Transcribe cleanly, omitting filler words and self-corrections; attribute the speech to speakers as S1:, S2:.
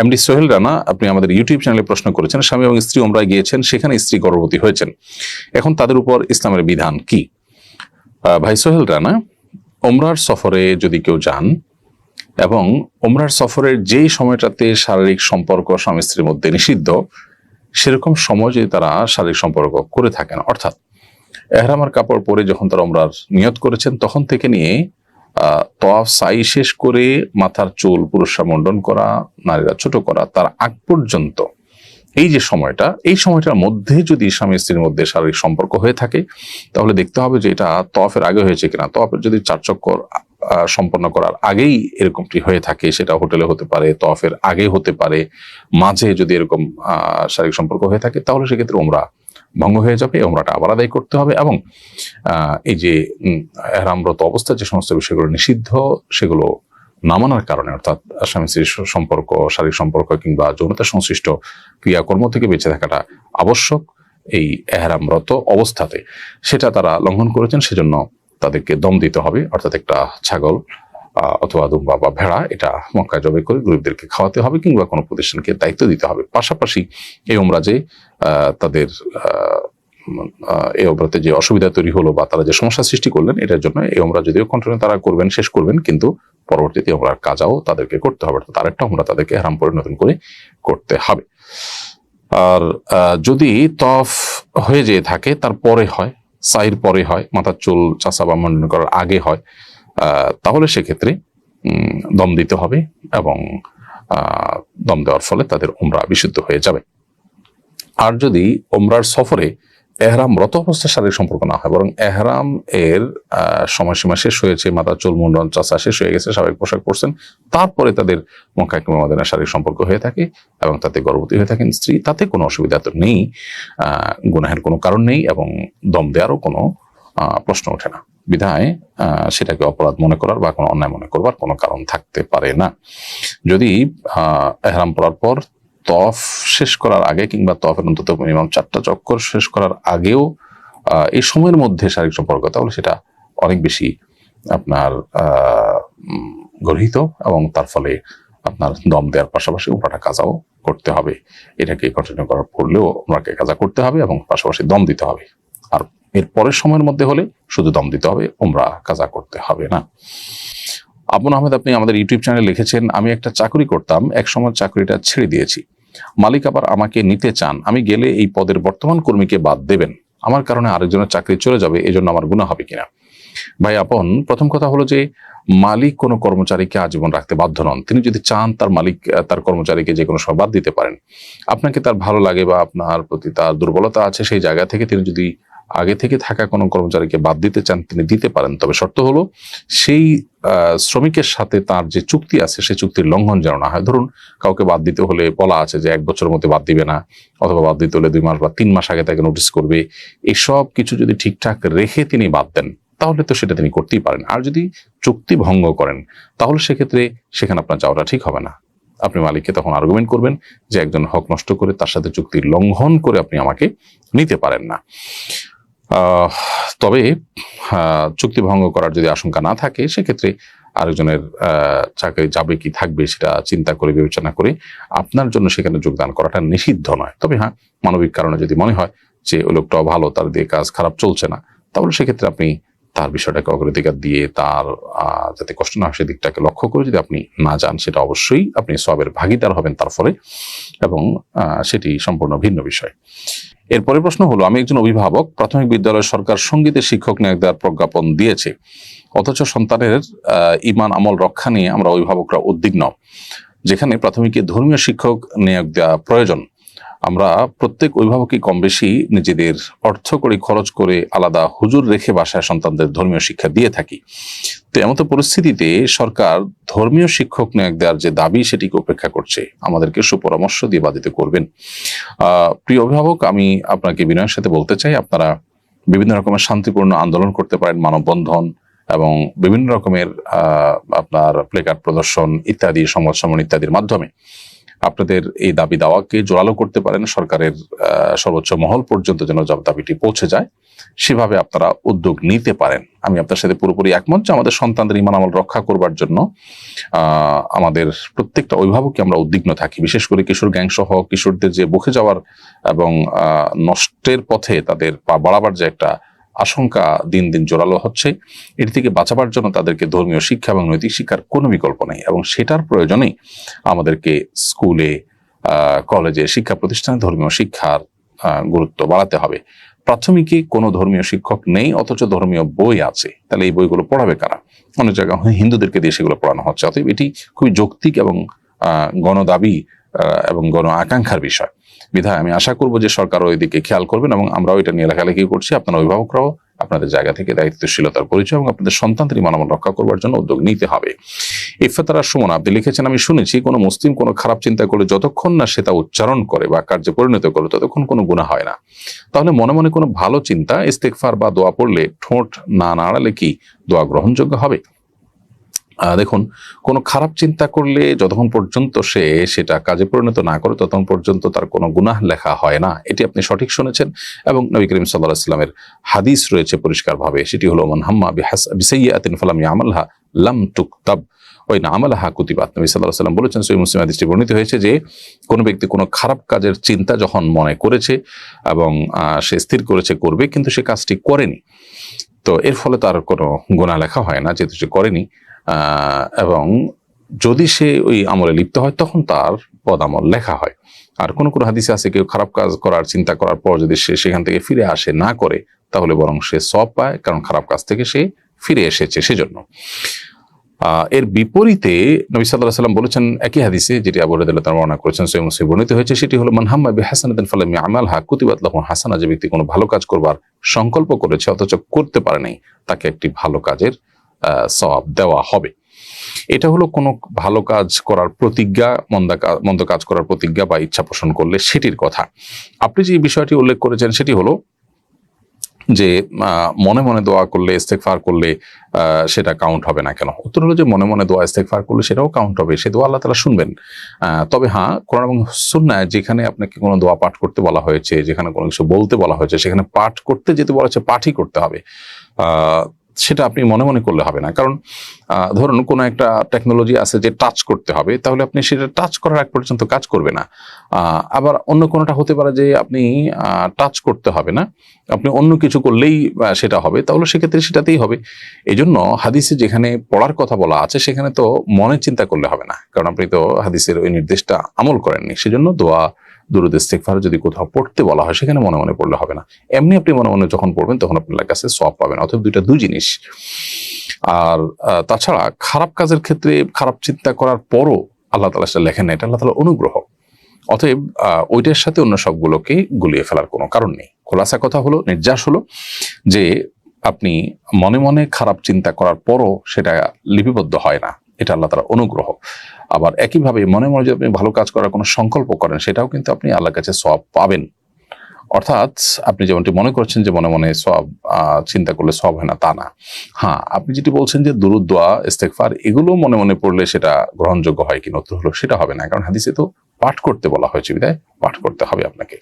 S1: MD Sohel Rana, আপনি আমাদের YouTube চ্যানেলে প্রশ্ন করেছেন, স্বামী এবং স্ত্রী ওমরায় গিয়েছেন, সেখানে স্ত্রী গর্ভবতী হয়েছেন, এখন তাদের উপর ইসলামের বিধান কি? ভাই সোহেল রানা, ওমরার সফরে যদি কেউ যান এবং ওমরার সফরের যেই সময়টাতে শারীরিক সম্পর্ক স্বামী স্ত্রীর মধ্যে নিষিদ্ধ, সেরকম সময় যদি তারা শারীরিক সম্পর্ক করে থাকেন, অর্থাৎ এহরামের কাপড় পরে যখন তারা ওমরার নিয়ত করেছেন তখন থেকে নিয়ে তওয়াফ সাই শেষ করে মাথার চুল পুরুষরা মুন্ডন করা, নারীরা ছোট করা, তার আগ পর্যন্ত এই যে সময়টা, এই সময়টার মধ্যে যদি স্বামী স্ত্রীর মধ্যে শারীরিক সম্পর্ক হয়ে থাকে, তাহলে দেখতে হবে যে এটা তওয়াফের আগে হয়েছে কিনা। তওয়াফের যদি 4 চক্কর সম্পন্ন করার আগেই এরকমটি হয়ে থাকে, সেটা হোটেলে হতে পারে, তওয়াফের আগে হতে পারে, মাঝে যদি এরকম শারীরিক সম্পর্ক হয়ে থাকে, তাহলে সেক্ষেত্রে ওমরা ভঙ্গ হয়ে যাবে, ওমরাটা আবার আদায় করতে হবে। এবং এই যে এহরামরত অবস্থায় যে সমস্ত বিষয়গুলো নিষিদ্ধ, সেগুলো না মানার কারণে, অর্থাৎ স্বামী স্ত্রীর সম্পর্ক, শারীরিক সম্পর্ক কিংবা যৌনতা সংশ্লিষ্ট ক্রিয়াকর্ম থেকে বেঁচে থাকাটা আবশ্যক এই এহরামরত অবস্থাতে, সেটা তারা লঙ্ঘন করেছেন, সেজন্য তাদেরকে দম দিতে হবে, অর্থাৎ একটা ছাগল অথবা দুম্বা বা ভেড়া এটা মক্কায় জবাই করে গরিবদেরকে খাওয়াতে হবে, কিংবা কোনো প্রতিষ্ঠানকে দায়িত্ব দিতে হবে। পাশাপাশি এই ওমরাজে তাদের এই ওমরাতে যে অসুবিধা তৈরি হলো বা তারা যে সমস্যা সৃষ্টি করলেন, এটার জন্য এই ওমরা যদিও কন্টিনিউ তারা করবেন, শেষ করবেন, কিন্তু পরবর্তীতে ওমরার কাজাও তাদেরকে করতে হবে, তার একটা ওমরা তাদেরকে হারাম করে নতুন করে করতে হবে। আর যদি তফ হয়ে যেয়ে থাকে, তারপরে হয়, সাইর পরে হয়, মাথার চুল চাষা বা মন্ডন করার আগে হয়, তাহলে সেক্ষেত্রে দম দিতে হবে এবং দম দেওয়ার ফলে তাদের ওমরা বিশুদ্ধ হয়ে যাবে। আর যদি ওমরার সফরে এহরামরত অবস্থায় শারীরিক সম্পর্ক না হয়, বরং এহরাম এর সময়সীমা শেষ হয়েছে, মাথার চুল মুন্ডন চাষা শেষ হয়ে গেছে, স্বাভাবিক পোশাক পরছেন, তারপরে তাদের মক্কা কিংবা মদিনায় শারীরিক সম্পর্ক হয়ে থাকে এবং তাতে গর্ভবতী হয়ে থাকেন স্ত্রী, তাতে কোনো অসুবিধা তো নেই, গুনাহের কোনো কারণ নেই এবং দম দেওয়ারও কোনো প্রশ্ন ওঠে না। বিধায় সেটাকে অপরাধ মনে করার বা কোনো অন্যায় মনে করবার কোনো কারণ থাকতে পারে না। যদি এহরাম পরার পর তফ শেষ করার আগে কিংবা তফের অন্তত মিনিমাম 4টা চক্কর শেষ করার আগেও এই সময়ের মধ্যে শারীরিক সম্পর্ক, তাহলে সেটা অনেক বেশি আপনার গর্হিত এবং তার ফলে আপনার দম দেওয়ার পাশাপাশি উমরাটা কাজাও করতে হবে। এটাকে কন্টিনিউ করার পড়লেও উমরাকে কাজা করতে হবে এবং পাশাপাশি দম দিতে হবে। আর এর পরের সময়ের মধ্যে হলে শুধু দম দিতে হবে, উমরা কাজা করতে হবে না। আবুল আহমেদ, আপনি আমাদের ইউটিউব চ্যানেলে লিখেছেন, আমি একটা চাকরি করতাম, এক সময় চাকরিটা ছেড়ে দিয়েছি, মালিক আবার আমাকে নিতে চান, আমি গেলে এই পদের বর্তমান কর্মীকে বাদ দেবেন, আমার কারণে আরেকজনের চাকরি চলে যাবে, এজন্য আমার গুনাহ হবে কিনা? ভাই আপন, প্রথম কথা হলো যে মালিক কোনো কর্মচারীকে আজীবন রাখতে বাধ্য নন। তিনি যদি চান তার মালিক তার কর্মচারীকে যে কোনো সময় বাদ দিতে পারেন। আপনাকে তার ভালো লাগে বা আপনার প্রতি তার দুর্বলতা আছে, সেই জায়গা থেকে তিনি যদি আগে থেকে থাকা কোনো কর্মচারীকে বাদ দিতে চান, তিনি দিতে পারেন। তবে শর্ত হলো সেই শ্রমিকের সাথে তার যে চুক্তি আছে সেই চুক্তির লঙ্ঘন যেন না হয়। ধরুন কাউকে বাদ দিতে হলে বলা আছে যে 1 বছরের মধ্যে বাদ দিবে না, অথবা বাদ দিতে হলে 2 মাস বা 3 মাস আগে তাকে নোটিস করবে, এসব কিছু যদি ঠিকঠাক রেখে তিনি বাদ দেন, তাহলে তো সেটা তিনি করতেই পারেন। আর যদি চুক্তি ভঙ্গ করেন, তাহলে সেক্ষেত্রে সেখানে আপনার যাওয়াটা ঠিক হবে না। আপনি মালিককে তখন আর্গুমেন্ট করবেন যে একজন হক নষ্ট করে তার সাথে চুক্তির লঙ্ঘন করে আপনি আমাকে নিতে পারেন না। তবে চুক্তি ভঙ্গ করার যদি আশঙ্কা না থাকে, সেক্ষেত্রে আরেকজনের চাকরি যাবে কি থাকবে সেটা চিন্তা করে বিবেচনা করে আপনার জন্য সেখানে যোগদান করাটা নিষিদ্ধ নয়। তবে হ্যাঁ, মানবিক কারণে যদি মনে হয় যে ওই লোকটাও ভালো, তার দিয়ে কাজ খারাপ চলছে না, তাহলে সেক্ষেত্রে আপনি তার বিষয়টাকে অগ্রাধিকার দিয়ে তার যাতে কষ্ট না হয় সেদিকটাকে লক্ষ্য করে যদি আপনি না যান, সেটা অবশ্যই আপনি সওয়াবের ভাগীদার হবেন তার ফলে, এবং সেটি সম্পূর্ণ ভিন্ন বিষয়। এরপরে প্রশ্ন হলো, আমি একজন অভিভাবক, প্রাথমিক বিদ্যালয়ের সরকার সঙ্গীতের শিক্ষক নিয়োগ দেওয়ার প্রজ্ঞাপন দিয়েছে, অথচ সন্তানের ঈমান আমল রক্ষা নিয়ে আমরা অভিভাবকরা উদ্বিগ্ন। যেখানে প্রাথমিকে ধর্মীয় শিক্ষক নিয়োগ দেওয়া প্রয়োজন, আমরা প্রত্যেক অভিভাবকই কম বেশি নিজেদের অর্থ করে খরচ করে আলাদা হুজুর রেখে বাসায় সন্তানদের ধর্মীয় শিক্ষা দিয়ে থাকি। তো এমত পরিস্থিতিতে সরকার ধর্মীয় শিক্ষক নিয়োগ দেওয়ার যে দাবি সেটিকে উপেক্ষা করছে, আমাদেরকে সুপরামর্শ দিয়ে বাধিত করবেন। প্রিয় অভিভাবক, আমি আপনাকে বিনয়ের সাথে বলতে চাই, আপনারা বিভিন্ন রকমের শান্তিপূর্ণ আন্দোলন করতে পারেন, মানববন্ধন এবং বিভিন্ন রকমের আপনার প্লেকার্ড প্রদর্শন ইত্যাদি, সংবাদ সম্মেলন ইত্যাদির মাধ্যমে। আপনাদের এই দাবি দাওয়াকে জোরালো করতে পারেন, সরকারের সর্বোচ্চ মহল পর্যন্ত যেন দাবিটি পৌঁছে যায়, সেভাবে আপনারা উদ্যোগ নিতে পারেন। আমি আপনার সাথে পুরোপুরি একমত যে আমাদের সন্তানদের ঈমান আমল রক্ষা করবার জন্য আমাদের প্রত্যেকটা অভিভাবককে আমরা উদ্বিগ্ন থাকি, বিশেষ করে কিশোর গ্যাং সহ কিশোরদের যে বকে যাওয়ার এবং নষ্টের পথে তাদের পা বাড়াবার যে একটা আশঙ্কা দিন দিন জোরালো হচ্ছে, এটি থেকে বাঁচাবার জন্য তাদেরকে ধর্মীয় শিক্ষা এবং নৈতিক শিক্ষার কোনো বিকল্প নেই, এবং সেটার প্রয়োজনেই আমাদেরকে স্কুলে, কলেজে, শিক্ষা প্রতিষ্ঠানে ধর্মীয় শিক্ষার গুরুত্ব বাড়াতে হবে। প্রাথমিকে কোনো ধর্মীয় শিক্ষক নেই, অথচ ধর্মীয় বই আছে, তাহলে এই বইগুলো পড়াবে কারা? অনেক জায়গায় হিন্দুদেরকে দিয়ে সেগুলো পড়ানো হচ্ছে। অতএব এটি খুবই যৌক্তিক এবং গণদাবি এবং গণ আকাঙ্ক্ষার বিষয়। বিধায় আমি আশা করব যে সরকার ওই দিকে খেয়াল করবেন, এবং আমরাও এটা নিয়ে লেখালেখি করছি। আপনারা অভিভাবকরাও আপনাদের জায়গা থেকে দায়িত্বশীলতার পরিচয় এবং আপনাদের সন্তানদের ঈমান আমল রক্ষা করবার জন্য উদ্যোগ নিতে হবে। ইফতেখার সুমন আপনি লিখেছেন, আমি শুনেছি কোনো মুসলিম কোনো খারাপ চিন্তা করলে যতক্ষণ না সে তা উচ্চারণ করে বা কার্যে পরিণত করে ততক্ষণ কোনো গুনাহ হয় না। তাহলে মনে মনে কোনো ভালো চিন্তা, ইস্তেগফার বা দোয়া পড়লে ঠোঁট না নাড়ালে কি দোয়া গ্রহণযোগ্য হবে? দেখুন, কোনো খারাপ চিন্তা করলে যতক্ষণ পর্যন্ত সে সেটা কাজে পরিণত না করে ততক্ষণ পর্যন্ত তার কোনো গুনাহ লেখা হয় না। এটি আপনি সঠিক শুনেছেন, এবং নবী করিম সাল্লাল্লাহু আলাইহি ওয়াসাল্লামের হাদিস রয়েছে পরিষ্কারভাবে, সেটি হলো মান হাম্মা বিসাইয়্যাতিন ফালাম ইয়ামালহা লাম তুকতাব ওয়া ইন আমালাহা কুতিবাত। নবী সাল্লাল্লাহু আলাইহি ওয়াসাল্লাম বলেছেন, সহিহ মুসলিম হাদিসটি বর্ণিত হয়েছে যে কোনো ব্যক্তি কোনো খারাপ কাজের চিন্তা যখন মনে করেছে এবং সে স্থির করেছে করবে, কিন্তু সে কাজটি করেনি, তো এর ফলে তার কোনো গুনাহ লেখা হয় না, যেহেতু সে করেনি। এবং যদি সে ওই আমলে লিপ্ত হয় তখন তার বদ আমল লেখা হয়। আর কোনো কোনো হাদিসে আছে কেউ খারাপ কাজ করার চিন্তা করার পর যদি সে সেখান থেকে ফিরে আসে না করে, তাহলে বরং সে সওয়াব পায়, কারণ খারাপ কাজ থেকে সে ফিরে এসেছে সেজন্য। এর বিপরীতে নবী সাল্লাল্লাহু আলাইহি ওয়াসাল্লাম বলেছেন একই হাদিসে, যেটি আবু হুরায়রা রাদিয়াল্লাহু আনহু বর্ণনা করেছেন, সহিহ মুসলিম বর্ণিত হয়েছে, সেটি হলো মান হাম্মা বিহাসানাতিন ফালাম ইয়ামালহা কুতিবাত লাহু হাসানা। যে ব্যক্তি কোনো ভালো কাজ করবার সংকল্প করেছে অথচ করতে পারে নাই, তাকে একটি ভালো কাজের সওয়াব দেওয়া হবে। এটা হলো কোনো ভালো কাজ করার প্রতিজ্ঞা, মন্দ কাজ করার প্রতিজ্ঞা বা ইচ্ছা পোষণ করলে সেটির কথা। আপনি যে বিষয়টি উল্লেখ করেছেন সেটি হলো যে মনে মনে দোয়া করলে, ইস্তেগফার করলে সেটা কাউন্ট হবে না কেন? উত্তর হলো যে মনে মনে দোয়া ইস্তেগফার করলে সেটাও কাউন্ট হবে, সে দোয়া আল্লাহ তাআলা শুনবেন। তবে হ্যাঁ, কোরআন এবং সুন্নাহ যেখানে আপনাকে কোনো দোয়া পাঠ করতে বলা হয়েছে, যেখানে কোনো কিছু বলতে বলা হয়েছে, সেখানে পাঠ করতে যেতে বলা হয়েছে, পাঠই করতে হবে। সেটা আপনি মনে মনে করলে হবে না। কারণ ধরুন কোনো একটা টেকনোলজি আছে যে টাচ করতে হবে, তাহলে আপনি সেটা টাচ করার আগ পর্যন্ত কাজ করবে না। আবার অন্য কোনোটা হতে পারে যে আপনি টাচ করতে হবে না, আপনি অন্য কিছু করলেই সেটা হবে, তাহলে সেক্ষেত্রে সেটাতেই হবে। এই জন্য হাদিসে যেখানে পড়ার কথা বলা আছে সেখানে তো মনে চিন্তা করলে হবে না, কারণ আপনি তো হাদিসের ওই নির্দেশটা আমল করেননি। সেজন্য দোয়া, দুরূদ, ইস্তেগফার যদি কোথাও পড়তে বলা হয় সেখানে মনে মনে পড়লে হবে না। এমনি আপনি মনে মনে যখন পড়বেন তখন আপনার কাছে সওয়াব পাবেন। অতএব দুই জিনিস। আর তাছাড়া খারাপ কাজের ক্ষেত্রে খারাপ চিন্তা করার পরও আল্লাহ তাআলা সেটা লেখেন না, এটা আল্লাহ তাআলার অনুগ্রহ। অতএব ওইটার সাথে অন্য সবগুলোকে গুলিয়ে ফেলার কোনো কারণ নেই। খোলাসা কথা হলো, নির্যাস হলো যে আপনি মনে মনে খারাপ চিন্তা করার পরও সেটা লিপিবদ্ধ হয় না, এটা আল্লাহ তাআলার অনুগ্রহ। আবার একইভাবে মনে মনে যদি আপনি ভালো কাজ করার কোনো সংকল্প করেন, সেটাও কিন্তু আপনি আল্লাহর কাছে সওয়াব পাবেন। অর্থাৎ আপনি যেমনটি মনে করছেন যে মনে মনে সওয়াব চিন্তা করলে সওয়াব হয় না, তা না। হ্যাঁ, আপনি যেটি বলছেন যে দুরূদ, দোয়া, ইস্তেগফার এগুলো মনে মনে পড়লে সেটা গ্রহণযোগ্য হয় কিনা, উত্তর হলো সেটা হবে না, কারণ হাদিসে তো পাঠ করতে বলা হয়েছে, বিধায় পাঠ করতে হবে আপনাকে।